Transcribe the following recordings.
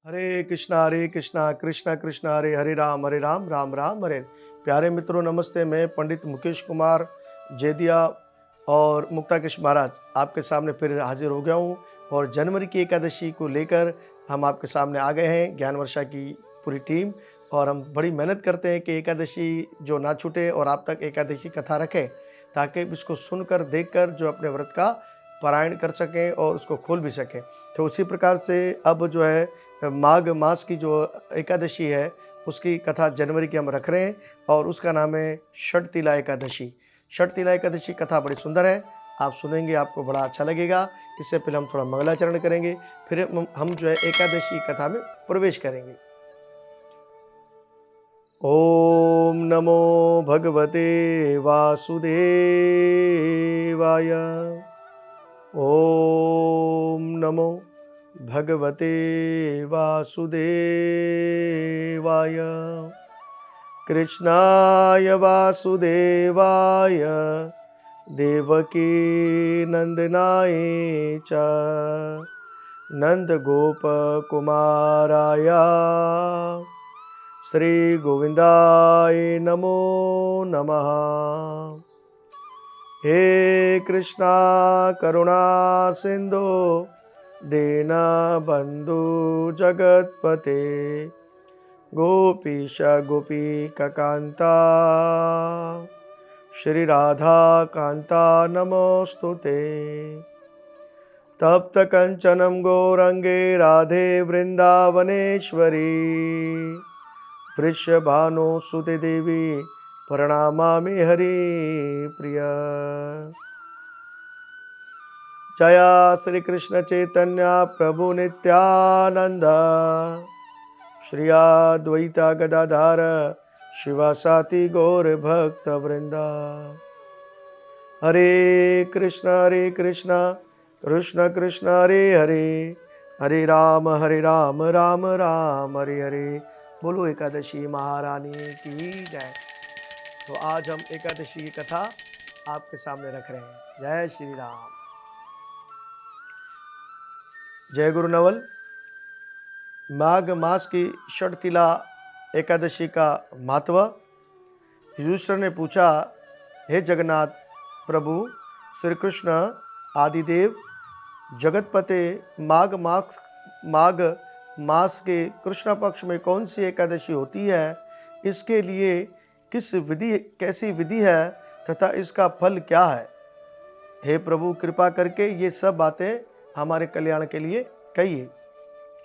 हरे कृष्णा कृष्णा कृष्णा हरे राम राम राम हरे। प्यारे मित्रों नमस्ते। मैं पंडित मुकेश कुमार जेदिया और मुक्ताकेश महाराज आपके सामने फिर हाजिर हो गया हूँ। और जनवरी की एकादशी को लेकर हम आपके सामने आ गए हैं, ज्ञान वर्षा की पूरी टीम। और हम बड़ी मेहनत करते हैं कि एकादशी जो ना छूटे और आप तक एकादशी कथा रखें, ताकि इसको सुनकर देखकर जो अपने व्रत का पारायण कर सकें और उसको खोल भी सकें। तो उसी प्रकार से अब जो है माघ मास की जो एकादशी है उसकी कथा जनवरी की हम रख रहे हैं और उसका नाम है षटतिला एकादशी। षटतिला एकादशी कथा बड़ी सुंदर है, आप सुनेंगे आपको बड़ा अच्छा लगेगा। इससे पहले हम थोड़ा मंगलाचरण करेंगे, फिर हम जो है एकादशी कथा में प्रवेश करेंगे। ओम नमो भगवते वासुदेवाय। ओम नमो भगवते वासुदेवाय। कृष्णाय वासुदेवाय देवकी नंदनाय च नंदगोपकुमाराय श्री गोविंदाय नमो नमः। हे कृष्णा करुणा सिंधु दीनबंधु जगत्पते गोपीश गोपीकान्ता श्री राधा कांता नमोस्तुते। तप्त कंचनम गौरंगे राधे वृंदावनेश्वरी वृषभानुसुते देवी प्रणामामि हरि प्रिया। जया श्री कृष्ण चैतन्य प्रभु नित्यानंद श्री अद्वैता गदाधर शिवासाति गौर भक्त वृंदा। हरे कृष्ण कृष्ण कृष्ण हरे हरे, हरे राम राम राम हरे हरे। बोलो एकादशी महारानी की जय। तो आज हम एकादशी की कथा आपके सामने रख रहे हैं। जय श्री राम। जय गुरु नवल। माघ मास की षटतिला एकादशी का महत्व। युधिष्ठिर ने पूछा, हे जगन्नाथ प्रभु श्री कृष्ण आदिदेव जगतपते, माघ मास के कृष्ण पक्ष में कौन सी एकादशी होती है? इसके लिए कैसी विधि है तथा इसका फल क्या है? हे प्रभु कृपा करके ये सब बातें हमारे कल्याण के लिए कहिए।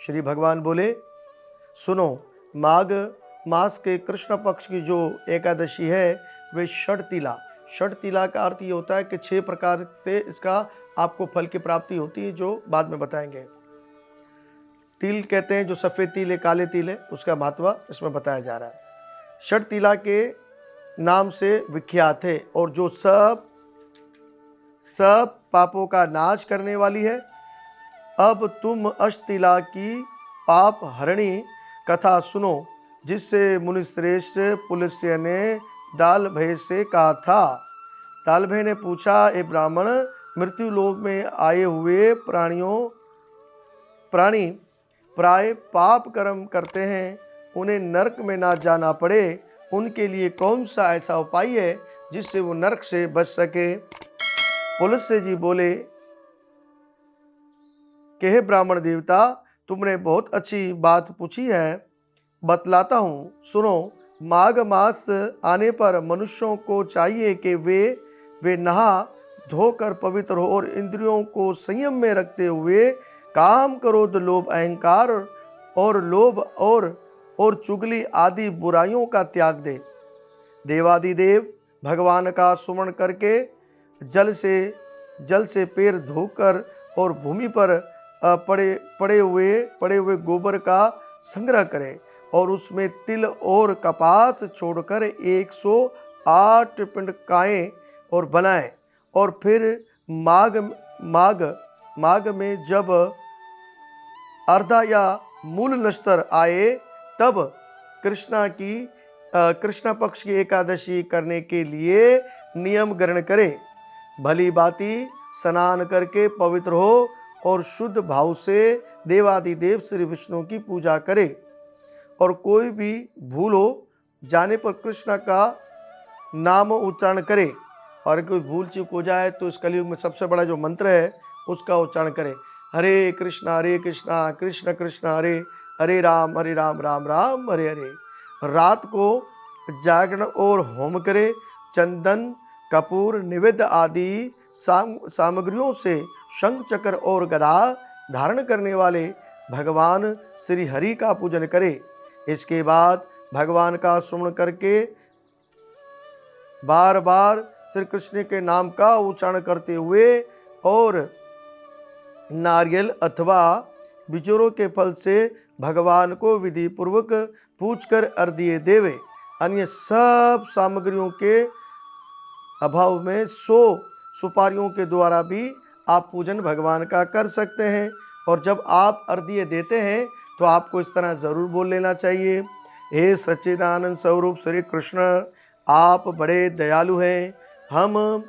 श्री भगवान बोले, सुनो, माघ मास के कृष्ण पक्ष की जो एकादशी है वे षटतिला। षटतिला का अर्थ ये होता है कि 6 प्रकार से इसका आपको फल की प्राप्ति होती है, जो बाद में बताएंगे। तिल कहते हैं, जो सफ़ेद तिल है, काले तिल है, उसका महत्व इसमें बताया जा रहा है। षटतिला के नाम से विख्यात है और जो सब पापों का नाश करने वाली है। अब तुम अष्टतिला की पाप हरणी कथा सुनो, जिससे मुनिश्रेष्ठ पुलस्त्य ने दाल भय से कहा था। दाल भय ने पूछा, ए ब्राह्मण, मृत्यु लोक में आए हुए प्राणी प्राय पाप कर्म करते हैं, उन्हें नरक में ना जाना पड़े, उनके लिए कौन सा ऐसा उपाय है जिससे वो नरक से बच सके? पुलस्त्य जी बोले कि हे ब्राह्मण देवता, तुमने बहुत अच्छी बात पूछी है, बतलाता हूँ, सुनो। माघ मास आने पर मनुष्यों को चाहिए कि वे नहा धोकर पवित्र हो और इंद्रियों को संयम में रखते हुए काम, क्रोध, लोभ, अहंकार और चुगली आदि बुराइयों का त्याग दे। देवादिदेव भगवान का सुमरण करके जल से पैर धोकर और भूमि पर पड़े हुए गोबर का संग्रह करें और उसमें तिल और कपास छोड़कर 108 पिंड काएं और बनाएं। और फिर माघ में जब अर्धा या मूल नक्षत्र आए, तब कृष्णा पक्ष की एकादशी करने के लिए नियम ग्रहण करें। भली बाती स्नान करके पवित्र हो और शुद्ध भाव से देवादिदेव श्री विष्णु की पूजा करे और कोई भी भूल हो जाने पर कृष्ण का नाम उच्चारण करे। और कोई भूल चूक हो जाए तो इस कलयुग में सबसे बड़ा जो मंत्र है उसका उच्चारण करे। हरे कृष्णा कृष्ण कृष्ण हरे हरे राम राम राम हरे हरे। रात को जागरण और होम करे। चंदन कपूर निवेद्य आदि सामग्रियों से शंख चक्र और गदा धारण करने वाले भगवान श्री हरि का पूजन करे। इसके बाद भगवान का स्मरण करके बार बार श्री कृष्ण के नाम का उच्चारण करते हुए और नारियल अथवा बिजोरों के फल से भगवान को विधि पूर्वक पूजकर अर्घ्य देवे। अन्य सब सामग्रियों के अभाव में 100 सुपारियों के द्वारा भी आप पूजन भगवान का कर सकते हैं। और जब आप अर्घ्य देते हैं तो आपको इस तरह ज़रूर बोल लेना चाहिए, हे सच्चिदानंद स्वरूप श्री कृष्ण, आप बड़े दयालु हैं। हम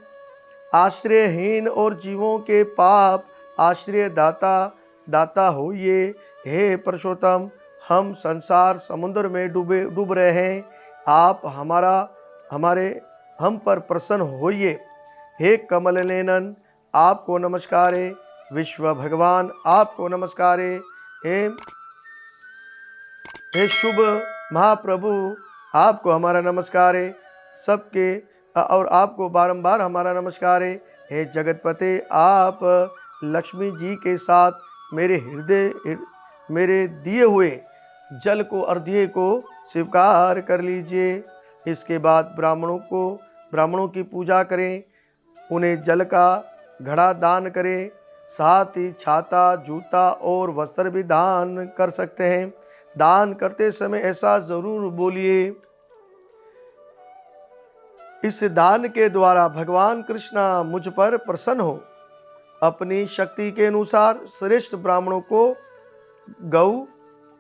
आश्रयहीन और जीवों के पाप आश्रय दाता होइए। हे पुरुषोत्तम, हम संसार समुद्र में डूब रहे हैं, आप हम पर प्रसन्न होइए। हे कमल नयन, आपको नमस्कार है। विश्व भगवान, आपको नमस्कार है। हे शुभ महाप्रभु, आपको हमारा नमस्कार है। सबके और आपको बारंबार हमारा नमस्कार है। हे जगतपते, आप लक्ष्मी जी के साथ मेरे दिए हुए जल को अर्घ्य को स्वीकार कर लीजिए। इसके बाद ब्राह्मणों की पूजा करें, उन्हें जल का घड़ा दान करें। साथ ही छाता, जूता और वस्त्र भी दान कर सकते हैं। दान करते समय ऐसा जरूर बोलिए, इस दान के द्वारा भगवान कृष्ण मुझ पर प्रसन्न हो। अपनी शक्ति के अनुसार श्रेष्ठ ब्राह्मणों को गौ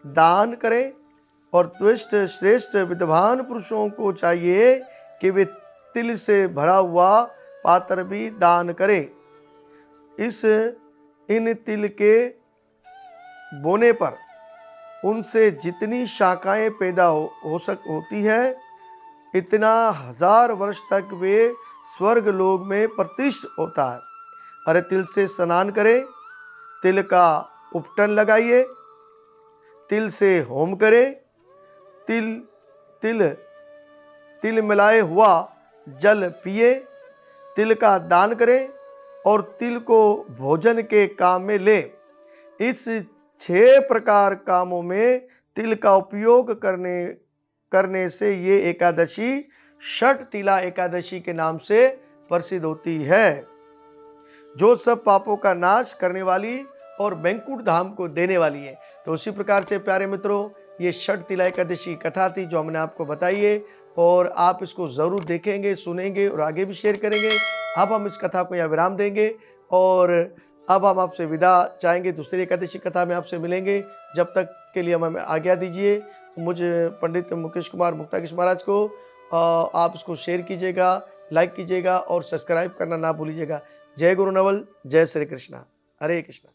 दान करें और श्रेष्ठ विद्वान पुरुषों को चाहिए कि वे तिल से भरा हुआ पात्र भी दान करें। इन तिल के बोने पर उनसे जितनी शाखाएं पैदा होती है, इतना 1000 वर्ष तक वे स्वर्ग लोक में प्रतिष्ठित होता है। अरे तिल से स्नान करें, तिल का उपटन लगाइए, तिल से होम करें, तिल मिलाए हुआ जल पिए, तिल का दान करें और तिल को भोजन के काम में ले। इस 6 प्रकार कामों में तिल का उपयोग करने से ये एकादशी षट तिला एकादशी के नाम से प्रसिद्ध होती है, जो सब पापों का नाश करने वाली और बैंकुट धाम को देने वाली है। तो उसी प्रकार से प्यारे मित्रों, ये षट तिला एकादशी कथा थी जो हमने आपको बताई है, और आप इसको ज़रूर देखेंगे, सुनेंगे और आगे भी शेयर करेंगे। अब हम इस कथा को यहाँ विराम देंगे और अब हम आपसे विदा चाहेंगे। दूसरी एकादशी कथा में आपसे मिलेंगे। जब तक के लिए हमें आज्ञा दीजिए। मुझे पंडित मुकेश कुमार मुक्ताकिश महाराज को आप इसको शेयर कीजिएगा, लाइक कीजिएगा और सब्सक्राइब करना ना भूलिएगा। जय गुरु नवल, जय श्री कृष्णा, हरे कृष्णा।